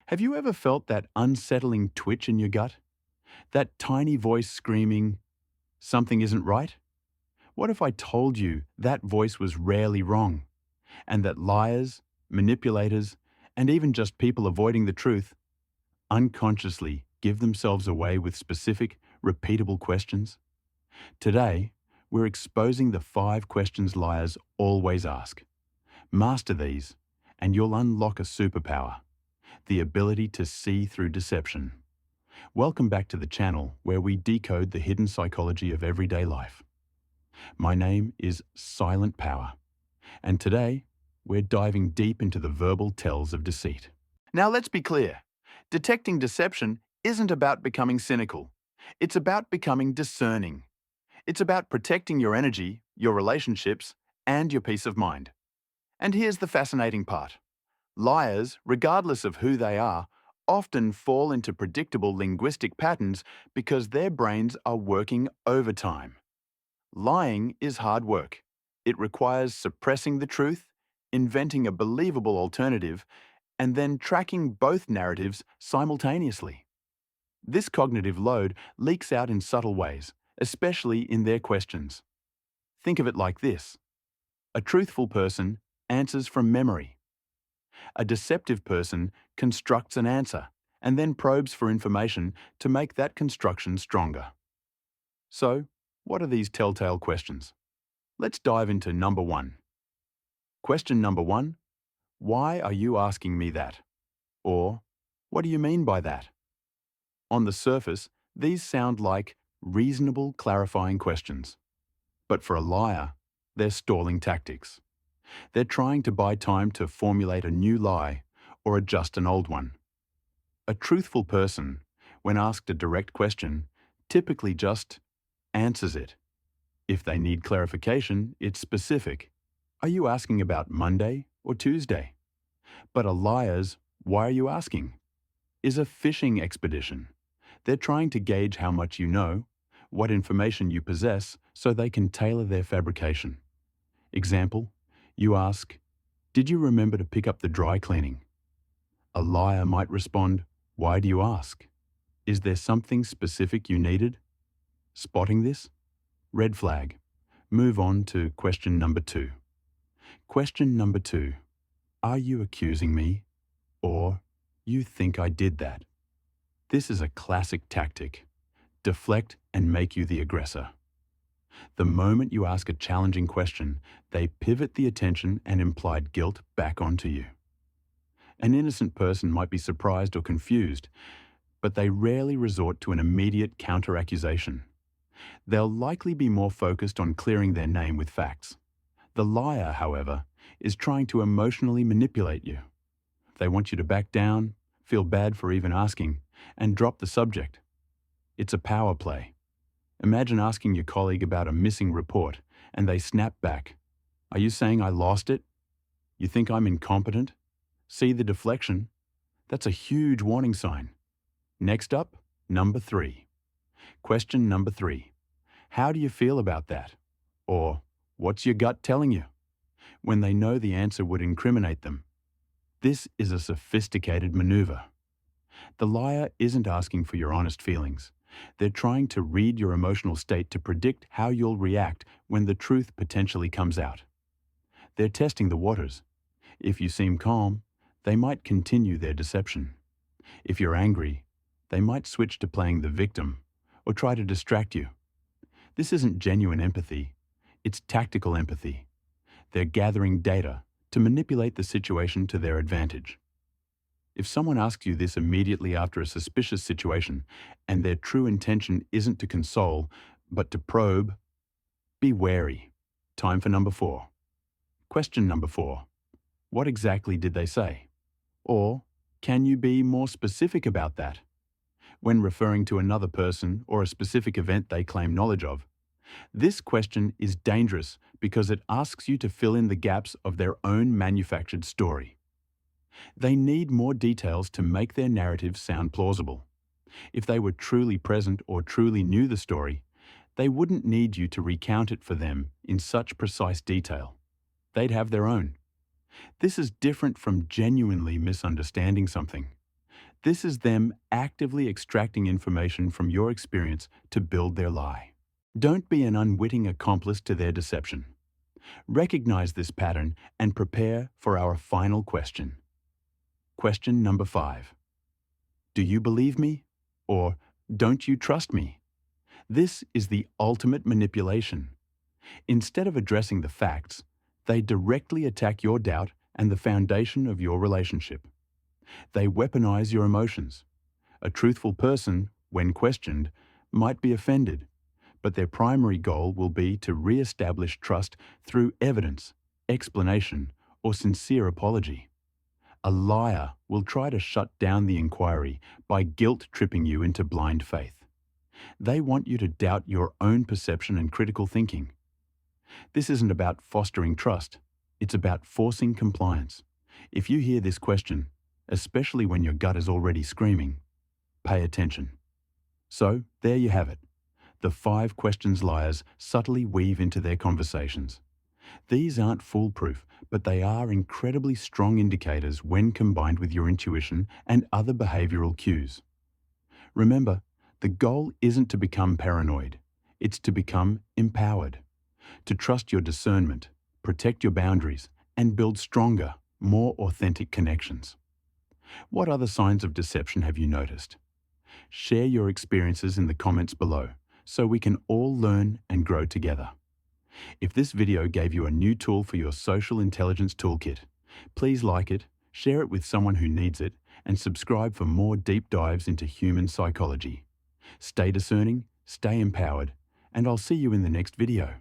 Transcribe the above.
Have you ever felt that unsettling twitch in your gut? That tiny voice screaming, something isn't right? What if I told you that voice was rarely wrong, and that liars, manipulators, and even just people avoiding the truth unconsciously give themselves away with specific, repeatable questions? Today, we're exposing the 5 questions liars always ask. Master these, and you'll unlock a superpower: the ability to see through deception. Welcome back to the channel where we decode the hidden psychology of everyday life. My name is Silent Power, and today we're diving deep into the verbal tells of deceit. Now let's be clear. Detecting deception isn't about becoming cynical. It's about becoming discerning. It's about protecting your energy, your relationships, and your peace of mind. And here's the fascinating part. Liars, regardless of who they are, often fall into predictable linguistic patterns because their brains are working overtime. Lying is hard work. It requires suppressing the truth, inventing a believable alternative, and then tracking both narratives simultaneously. This cognitive load leaks out in subtle ways, especially in their questions. Think of it like this. A truthful person answers from memory. A deceptive person constructs an answer and then probes for information to make that construction stronger. So, what are these telltale questions? Let's dive into number 1. Question number 1. Why are you asking me that? Or, what do you mean by that? On the surface, these sound like reasonable, clarifying questions. But for a liar, they're stalling tactics. They're trying to buy time to formulate a new lie or adjust an old one. A truthful person, when asked a direct question, typically just answers it. If they need clarification, it's specific. Are you asking about Monday or Tuesday? But a liar's "why are you asking?" is a fishing expedition. They're trying to gauge how much you know, what information you possess, so they can tailor their fabrication. Example, you ask, "Did you remember to pick up the dry cleaning?" A liar might respond, "Why do you ask? Is there something specific you needed?" Spotting this? Red flag. Move on to question number 2. Question number 2. Are you accusing me? Or, you think I did that? This is a classic tactic. Deflect and make you the aggressor. The moment you ask a challenging question, they pivot the attention and implied guilt back onto you. An innocent person might be surprised or confused, but they rarely resort to an immediate counter-accusation. They'll likely be more focused on clearing their name with facts. The liar, however, is trying to emotionally manipulate you. They want you to back down, feel bad for even asking, and drop the subject. It's a power play. Imagine asking your colleague about a missing report, and they snap back. Are you saying I lost it? You think I'm incompetent? See the deflection? That's a huge warning sign. Next up, number 3. Question number 3. How do you feel about that? Or, what's your gut telling you? When they know the answer would incriminate them. This is a sophisticated maneuver. The liar isn't asking for your honest feelings. They're trying to read your emotional state to predict how you'll react when the truth potentially comes out. They're testing the waters. If you seem calm, they might continue their deception. If you're angry, they might switch to playing the victim or try to distract you. This isn't genuine empathy. It's tactical empathy. They're gathering data to manipulate the situation to their advantage. If someone asks you this immediately after a suspicious situation and their true intention isn't to console, but to probe, be wary. Time for number 4. Question number 4. What exactly did they say? Or, can you be more specific about that? When referring to another person or a specific event they claim knowledge of, this question is dangerous because it asks you to fill in the gaps of their own manufactured story. They need more details to make their narrative sound plausible. If they were truly present or truly knew the story, they wouldn't need you to recount it for them in such precise detail. They'd have their own. This is different from genuinely misunderstanding something. This is them actively extracting information from your experience to build their lie. Don't be an unwitting accomplice to their deception. Recognize this pattern and prepare for our final question. Question number 5. Do you believe me? Or don't you trust me? This is the ultimate manipulation. Instead of addressing the facts, they directly attack your doubt and the foundation of your relationship. They weaponize your emotions. A truthful person, when questioned, might be offended, but their primary goal will be to re-establish trust through evidence, explanation, or sincere apology. A liar will try to shut down the inquiry by guilt-tripping you into blind faith. They want you to doubt your own perception and critical thinking. This isn't about fostering trust, it's about forcing compliance. If you hear this question, especially when your gut is already screaming, pay attention. So, there you have it. The 5 questions liars subtly weave into their conversations. These aren't foolproof, but they are incredibly strong indicators when combined with your intuition and other behavioral cues. Remember, the goal isn't to become paranoid, it's to become empowered. To trust your discernment, protect your boundaries, and build stronger, more authentic connections. What other signs of deception have you noticed? Share your experiences in the comments below so we can all learn and grow together. If this video gave you a new tool for your social intelligence toolkit, please like it, share it with someone who needs it, and subscribe for more deep dives into human psychology. Stay discerning, stay empowered, and I'll see you in the next video.